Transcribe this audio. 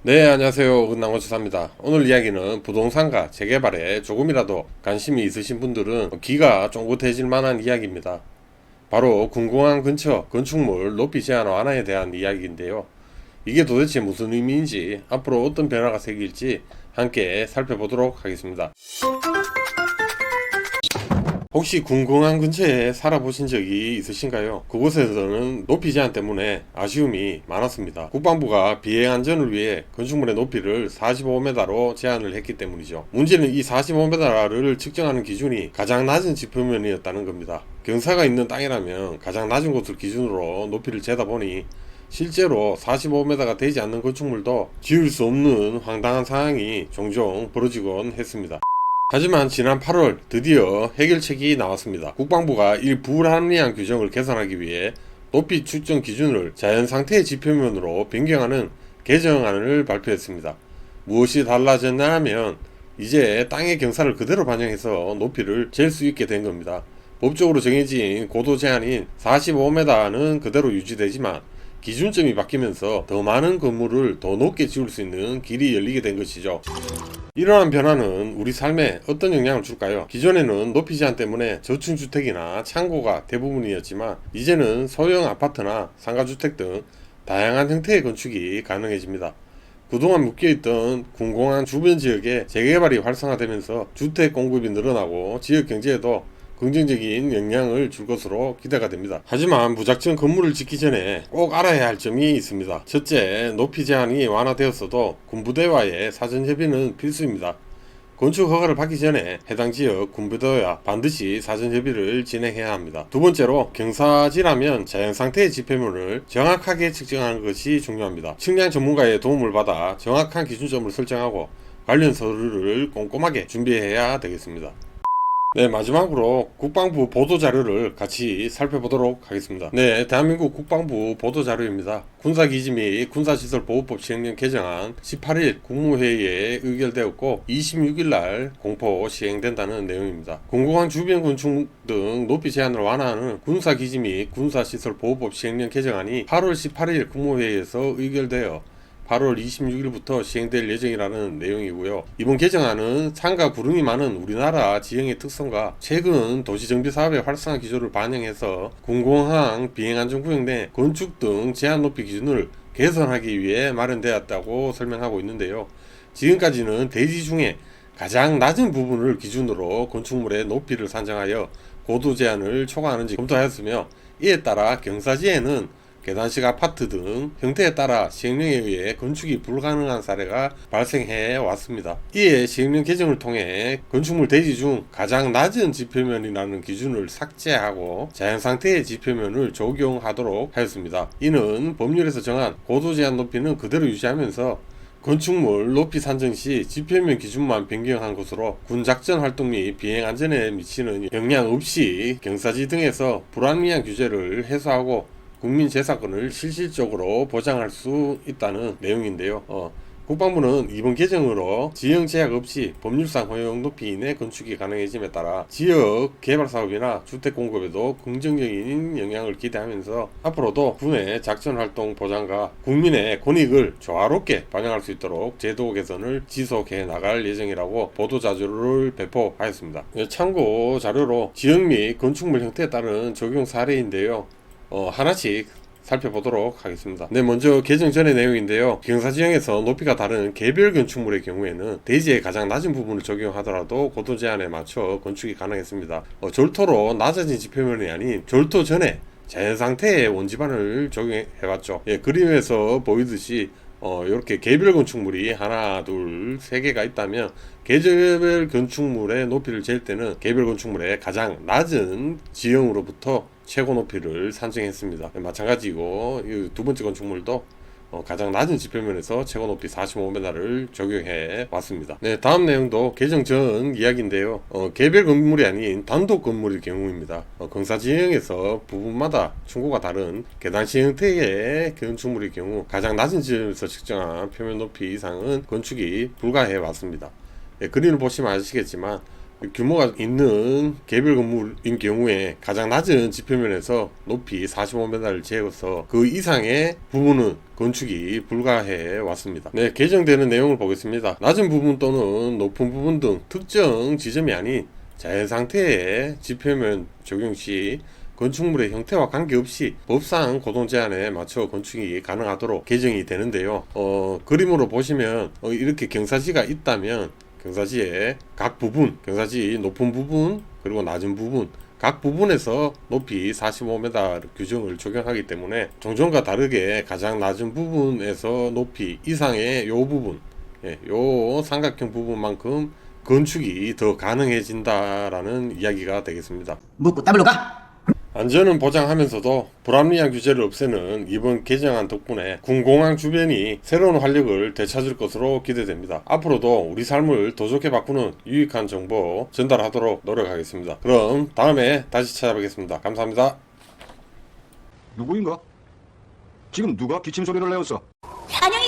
네, 안녕하세요. 은나무주사입니다. 오늘 이야기는 부동산과 재개발에 조금이라도 관심이 있으신 분들은 귀가 쫑긋해질 만한 이야기입니다. 바로 군공항 근처 건축물 높이 제한 완화에 대한 이야기인데요. 이게 도대체 무슨 의미인지, 앞으로 어떤 변화가 생길지 함께 살펴보도록 하겠습니다. 혹시 군공항 근처에 살아보신 적이 있으신가요? 그곳에서는 높이 제한 때문에 아쉬움이 많았습니다. 국방부가 비행 안전을 위해 건축물의 높이를 45m로 제한을 했기 때문이죠. 문제는 이 45m를 측정하는 기준이 가장 낮은 지표면이었다는 겁니다. 경사가 있는 땅이라면 가장 낮은 곳을 기준으로 높이를 재다 보니 실제로 45m가 되지 않는 건축물도 지을 수 없는 황당한 상황이 종종 벌어지곤 했습니다. 하지만 지난 8월 드디어 해결책이 나왔습니다. 국방부가 이 불합리한 규정을 개선하기 위해 높이 측정 기준을 자연상태의 지표면으로 변경하는 개정안을 발표했습니다. 무엇이 달라졌냐 하면 이제 땅의 경사를 그대로 반영해서 높이를 잴 수 있게 된 겁니다. 법적으로 정해진 고도 제한인 45m는 그대로 유지되지만 기준점이 바뀌면서 더 많은 건물을 더 높게 지을 수 있는 길이 열리게 된 것이죠. 이러한 변화는 우리 삶에 어떤 영향을 줄까요? 기존에는 높이 제한 때문에 저층주택이나 창고가 대부분이었지만 이제는 소형 아파트나 상가주택 등 다양한 형태의 건축이 가능해집니다. 그동안 묶여있던 군공항 주변 지역에 재개발이 활성화되면서 주택 공급이 늘어나고 지역 경제에도 긍정적인 영향을 줄 것으로 기대가 됩니다. 하지만 무작정 건물을 짓기 전에 꼭 알아야 할 점이 있습니다. 첫째, 높이 제한이 완화되었어도 군부대와의 사전 협의는 필수입니다. 건축 허가를 받기 전에 해당 지역 군부대와 반드시 사전 협의를 진행해야 합니다. 두 번째로, 경사지라면 자연상태의 지표면을 정확하게 측정하는 것이 중요합니다. 측량 전문가의 도움을 받아 정확한 기준점을 설정하고 관련 서류를 꼼꼼하게 준비해야 되겠습니다. 네, 마지막으로 국방부 보도자료를 같이 살펴보도록 하겠습니다. 네, 대한민국 국방부 보도자료입니다. 군사기지 및 군사시설보호법 시행령 개정안 18일 국무회의에 의결되었고 26일 날 공포 시행된다는 내용입니다. 공공항 주변 건축 등 높이 제한을 완화하는 군사기지 및 군사시설보호법 시행령 개정안이 8월 18일 국무회의에서 의결되어 8월 26일부터 시행될 예정이라는 내용이고요. 이번 개정안은 산과 구름이 많은 우리나라 지형의 특성과 최근 도시정비사업의 활성화 기조를 반영해서 공공항 비행안전구역 내 건축 등 제한 높이 기준을 개선하기 위해 마련되었다고 설명하고 있는데요. 지금까지는 대지 중에 가장 낮은 부분을 기준으로 건축물의 높이를 산정하여 고도 제한을 초과하는지 검토하였으며, 이에 따라 경사지에는 계단식 아파트 등 형태에 따라 시행령에 의해 건축이 불가능한 사례가 발생해 왔습니다. 이에 시행령 개정을 통해 건축물 대지 중 가장 낮은 지표면이라는 기준을 삭제하고 자연상태의 지표면을 적용하도록 하였습니다. 이는 법률에서 정한 고도 제한 높이는 그대로 유지하면서 건축물 높이 산정 시 지표면 기준만 변경한 것으로 군작전 활동 및 비행 안전에 미치는 영향 없이 경사지 등에서 불합리한 규제를 해소하고 국민 재산권을 실질적으로 보장할 수 있다는 내용인데요. 국방부는 이번 개정으로 지형 제약 없이 법률상 허용 높이 이내 건축이 가능해짐에 따라 지역 개발 사업이나 주택 공급에도 긍정적인 영향을 기대하면서 앞으로도 군의 작전 활동 보장과 국민의 권익을 조화롭게 반영할 수 있도록 제도 개선을 지속해 나갈 예정이라고 보도자료를 배포하였습니다. 참고 자료로 지역 및 건축물 형태에 따른 적용 사례인데요. 하나씩 살펴보도록 하겠습니다. 네, 먼저 개정 전의 내용인데요. 경사지형에서 높이가 다른 개별 건축물의 경우에는 대지의 가장 낮은 부분을 적용하더라도 고도 제한에 맞춰 건축이 가능했습니다. 절토로 낮아진 지표면이 아닌 절토 전에 자연상태의 원지반을 적용해봤죠. 예, 그림에서 보이듯이 이렇게 개별 건축물이 하나, 둘, 세 개가 있다면 개별 건축물의 높이를 잴 때는 개별 건축물의 가장 낮은 지형으로부터 최고 높이를 산정했습니다. 마찬가지고 이 두 번째 건축물도 가장 낮은 지표면에서 최고 높이 45m를 적용해 왔습니다. 네, 다음 내용도 개정 전 이야기인데요. 개별 건물이 아닌 단독 건물의 경우입니다. 경사지형에서 부분마다 충고가 다른 계단식 형태의 건축물의 경우 가장 낮은 지점에서 측정한 표면 높이 이상은 건축이 불가해 왔습니다. 네, 그림을 보시면 아시겠지만 규모가 있는 개별 건물인 경우에 가장 낮은 지표면에서 높이 45m를 재어서 그 이상의 부분은 건축이 불가해 왔습니다. 네, 개정되는 내용을 보겠습니다. 낮은 부분 또는 높은 부분 등 특정 지점이 아닌 자연 상태의 지표면 적용 시 건축물의 형태와 관계없이 법상 고동 제한에 맞춰 건축이 가능하도록 개정이 되는데요. 그림으로 보시면 이렇게 경사지가 있다면 경사지의 각 부분, 경사지 높은 부분 그리고 낮은 부분 각 부분에서 높이 45m 규정을 적용하기 때문에 종전과 다르게 가장 낮은 부분에서 높이 이상의 요 부분, 요 삼각형 부분만큼 건축이 더 가능해진다라는 이야기가 되겠습니다. 묻고 따블로 가. 안전은 보장하면서도 불합리한 규제를 없애는 이번 개정안 덕분에 군공항 주변이 새로운 활력을 되찾을 것으로 기대됩니다. 앞으로도 우리 삶을 더 좋게 바꾸는 유익한 정보 전달하도록 노력하겠습니다. 그럼 다음에 다시 찾아뵙겠습니다. 감사합니다. 누구인가? 지금 누가 기침 소리를 내었어? 안녕히